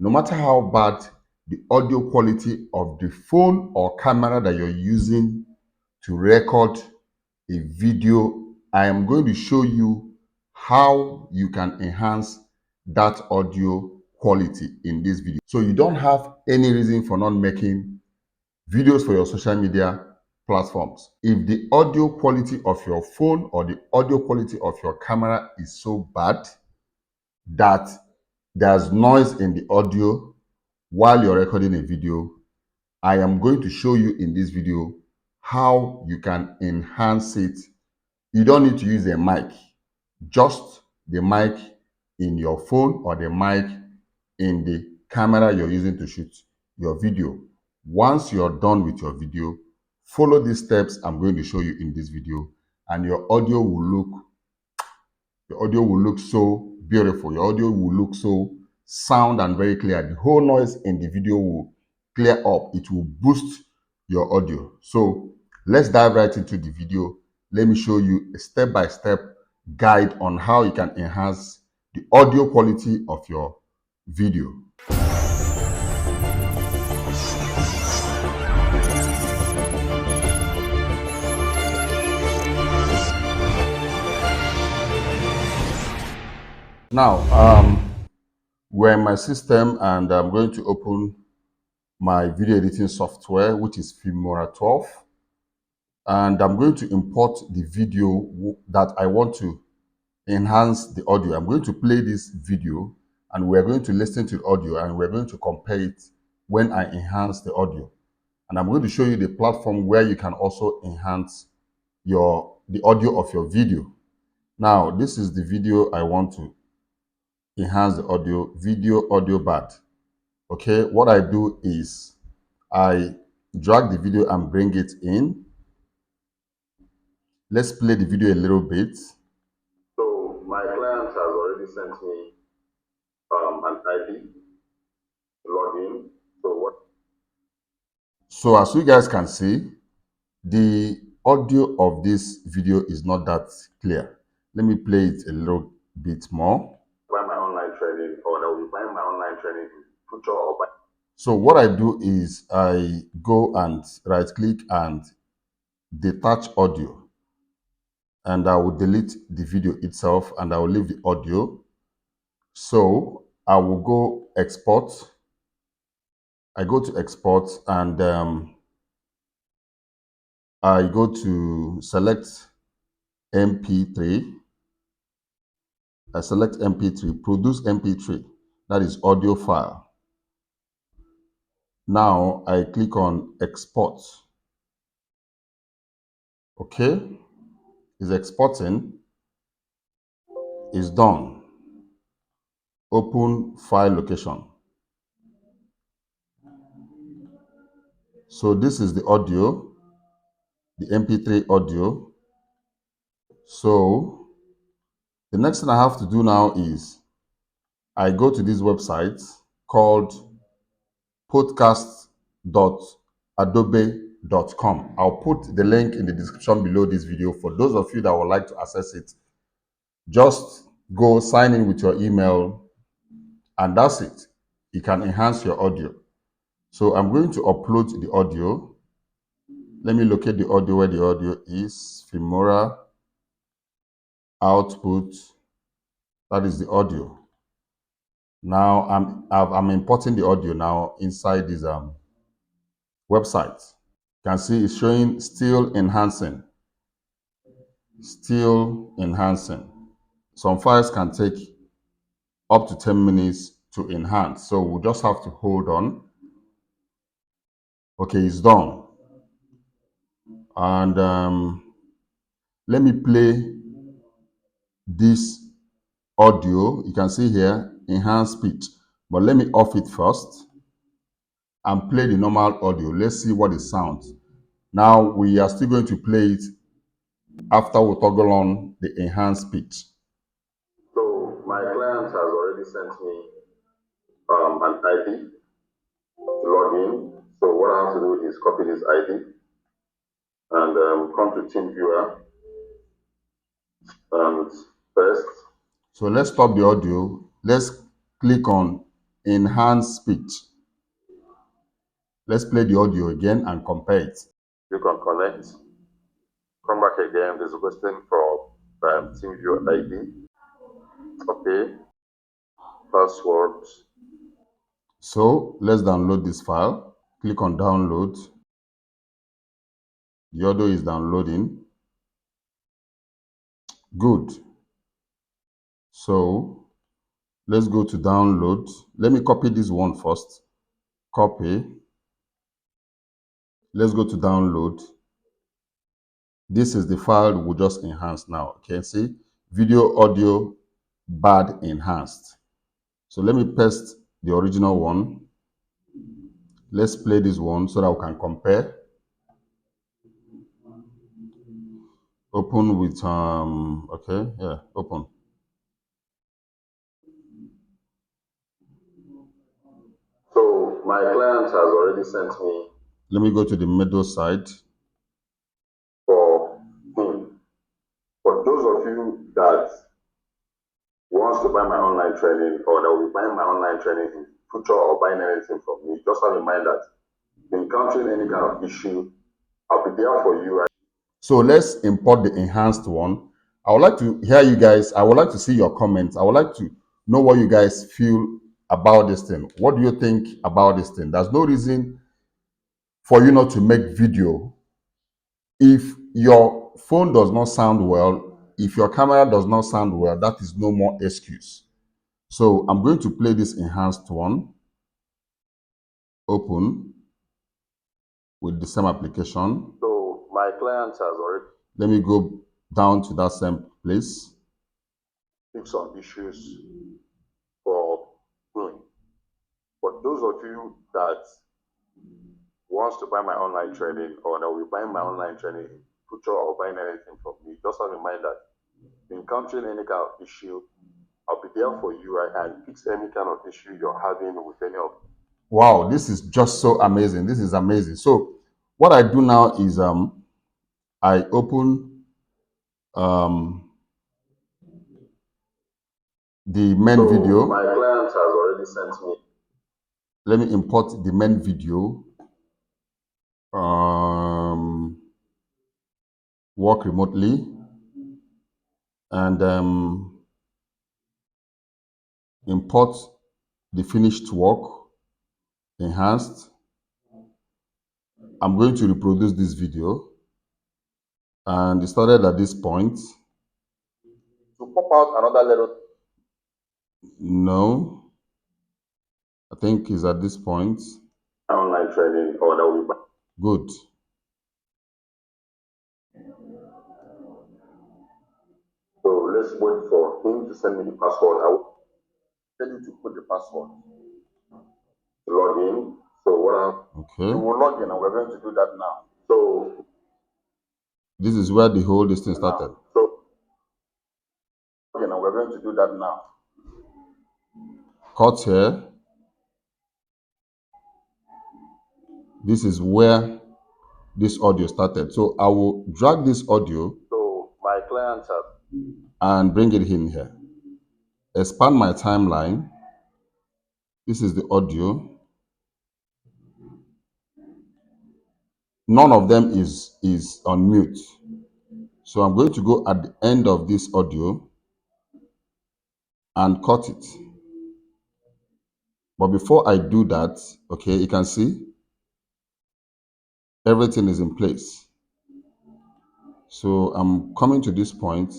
No matter how bad the audio quality of the phone or camera that you're using to record a video, I am going to show you how you can enhance that audio quality in this video. So you don't have any reason for not making videos for your social media platforms. If the audio quality of your phone or the audio quality of your camera is so bad that there's noise in the audio while you're recording a video, I am going to show you in this video how you can enhance it. You don't need to use a mic, just the mic in your phone or the mic in the camera you're using to shoot your video. Once you're done with your video, follow these steps I'm going to show you in this video, and your audio will look so beautiful. Your audio will look so sound and very clear. The whole noise in the video will clear up. It will boost your audio. So let's dive right into the video. Let me show you a step-by-step guide on how you can enhance the audio quality of your video. Now, we're in my system and I'm going to open my video editing software, which is Filmora 12. And I'm going to import the video that I want to enhance the audio. I'm going to play this video and we're going to listen to the audio and we're going to compare it when I enhance the audio. And I'm going to show you the platform where you can also enhance the audio of your video. Now, this is the video I want to enhance the audio, audio bad. Okay, what I do is I drag the video and bring it in. Let's play the video a little bit. So my client has already sent me an ID login. So as you guys can see, the audio of this video is not that clear. Let me play it a little bit more. Buy my online training, or that will be buying my online training future or buy. So what I do is I go and right click and detach audio, and I will delete the video itself and I will leave the audio. So I will go export. I go to export and I go to select MP3. I select MP3, produce MP3, that is audio file. Now I click on export. Okay, it's exporting, it's done. Open file location. So this is the audio, the MP3 audio. So the next thing I have to do now is I go to this website called podcast.adobe.com. I'll put the link in the description below this video for those of you that would like to access it. Just go sign in with your email and that's it. You can enhance your audio. So I'm going to upload the audio. Let me locate the audio where the audio is. Filmora output. That is the audio. Now I'm importing the audio now inside this website. You can see it's showing still enhancing. Still enhancing. Some files can take up to 10 minutes to enhance. So we'll just have to hold on. Okay, it's done. And let me play this audio. You can see here, enhance pitch. But let me off it first and play the normal audio. Let's see what it sounds. Now we are still going to play it after we toggle on the enhanced pitch. So my client has already sent me an ID to log in. So what I have to do is copy this ID and come to TeamViewer and paste. So let's stop the audio. Let's click on enhanced speech. Let's play the audio again and compare it. You can connect. Come back again. There's a question for TeamViewer ID. Okay. Password. So let's download this file. Click on download. The audio is downloading. Good. So let's go to download. Let me copy this one first. Copy. Let's go to download. This is the file we just enhanced now. Okay, see? Video, audio, bad enhanced. So let me paste the original one. Let's play this one so that we can compare. Open with, okay, yeah, open. So my client has already sent me. Let me go to the middle side. For those of you that wants to buy my online training or that will be buying my online training in future or buying anything from me, just have in mind that encountering any kind of issue, I'll be there for you. So let's import the enhanced one. I would like to hear you guys. I would like to see your comments. I would like to know what you guys feel about this thing. What do you think about this thing? There's no reason for you not to make video. If your phone does not sound well, if your camera does not sound well, that is no more excuse. So I'm going to play this enhanced one. Open with the same application. So my client has already. Let me go down to that same place. Fix some issues for doing. For those of you that wants to buy my online training or that will be buying my online training in future or buying anything from me, just have in mind that encountering any kind of issue, I'll be there for you and fix any kind of issue you're having with any of. Wow, this is just so amazing. This is amazing. So what I do now is I open the main video. My client has already sent me. Let me import the main video. Work remotely and import the finished work enhanced. I'm going to reproduce this video and it started at this point. To pop out another little. No, I think it's at this point. Online training or that will be good. So let's wait for him to send me the password. I will tell you to put the password to log in. So what okay. You will log in and we're going to do that now. So this is where the whole this thing started. So and we're going to do that now. Cut here. This is where this audio started. So I will drag this audio. So my client and bring it in here. Expand my timeline. This is the audio. None of them is on mute. So I'm going to go at the end of this audio and cut it. But before I do that, okay, you can see everything is in place. So I'm coming to this point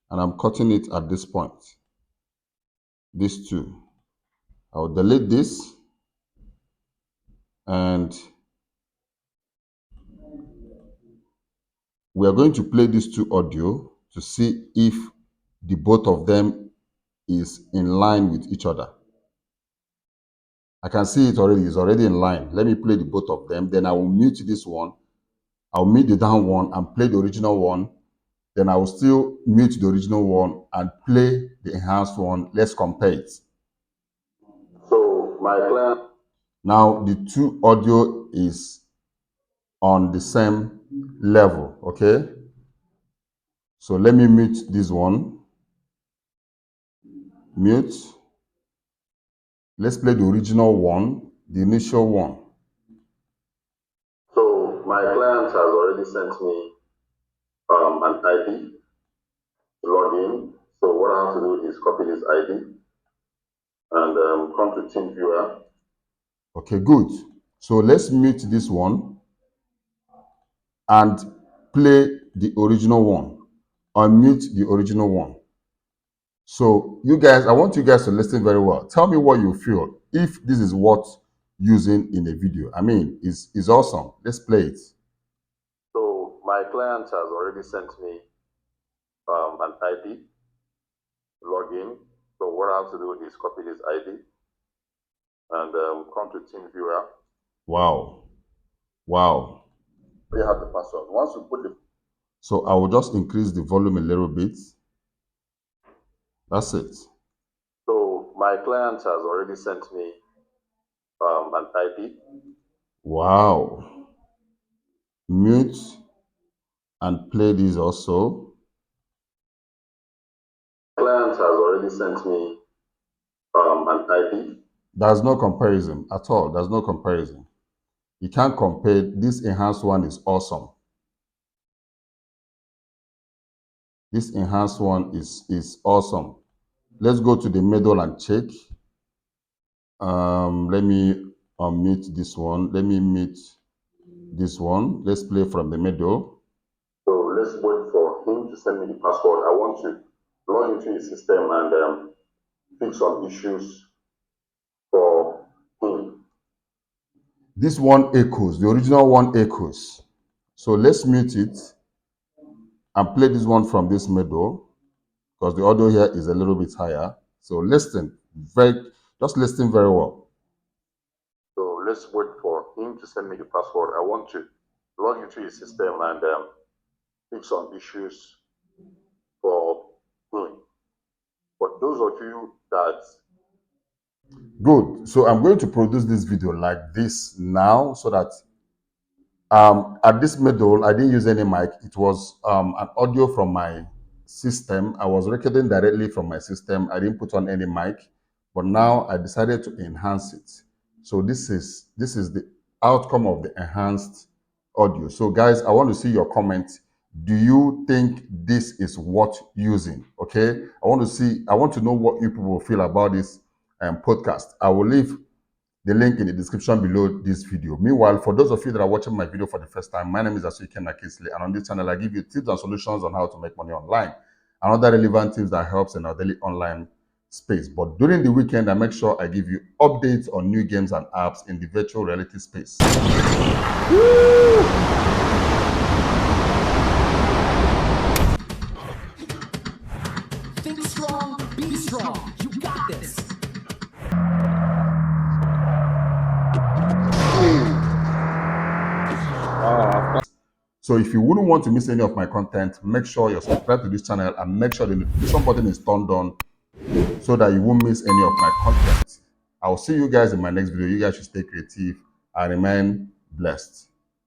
and I'm cutting it at this point. These two. I'll delete this and we are going to play these two audio to see if the both of them is in line with each other. I can see it already, it's already in line. Let me play the both of them. Then I will mute this one. I'll mute the down one and play the original one. Then I will still mute the original one and play the enhanced one. Let's compare it. So my client. Now the two audio is on the same level, okay? So let me mute this one. Mute. Let's play the original one, the initial one. So my client has already sent me an ID to log in. So what I have to do is copy this ID and come to TeamViewer. Okay, good. So let's mute this one and play the original one. Unmute the original one. So you guys, I want you guys to listen very well. Tell me what you feel if this is what using in a video. I mean, it's awesome. Let's play it. So my client has already sent me an ID to log in. So what I have to do is copy this ID and come to TeamViewer. Wow. Wow. You have the password. Once you put the So I will just increase the volume a little bit. That's it. So my client has already sent me an ID. Wow. Mute and play this also. Client has already sent me an ID. There's no comparison at all. There's no comparison. You can't compare. This enhanced one is awesome. This enhanced one is awesome. Let's go to the middle and check. Let me unmute this one. Let me mute this one. Let's play from the middle. So let's wait for him to send me the password. I want to log into his system and fix some issues for him. This one echoes. The original one echoes. So let's mute it and play this one from this middle because the audio here is a little bit higher. So listen, just listen very well. So let's wait for him to send me the password. I want to log into his system and fix some issues for him. But those of you that Good. So I'm going to produce this video like this now so that at this middle, I didn't use any mic. It was an audio from my system. I was recording directly from my system. I didn't put on any mic, but now I decided to enhance it. So this is the outcome of the enhanced audio. So guys, I want to see your comments. Do you think this is worth using? Okay, I want to know what you people feel about this podcast. I will leave the link in the description below this video. Meanwhile, for those of you that are watching my video for the first time, my name is Asuike Nakisle, and on this channel, I give you tips and solutions on how to make money online and other relevant tips that helps in our daily online space. But during the weekend, I make sure I give you updates on new games and apps in the virtual reality space. Think strong, be strong. You got this. So if you wouldn't want to miss any of my content, make sure you're subscribed to this channel and make sure the notification button is turned on so that you won't miss any of my content. I'll see you guys in my next video. You guys should stay creative and remain blessed.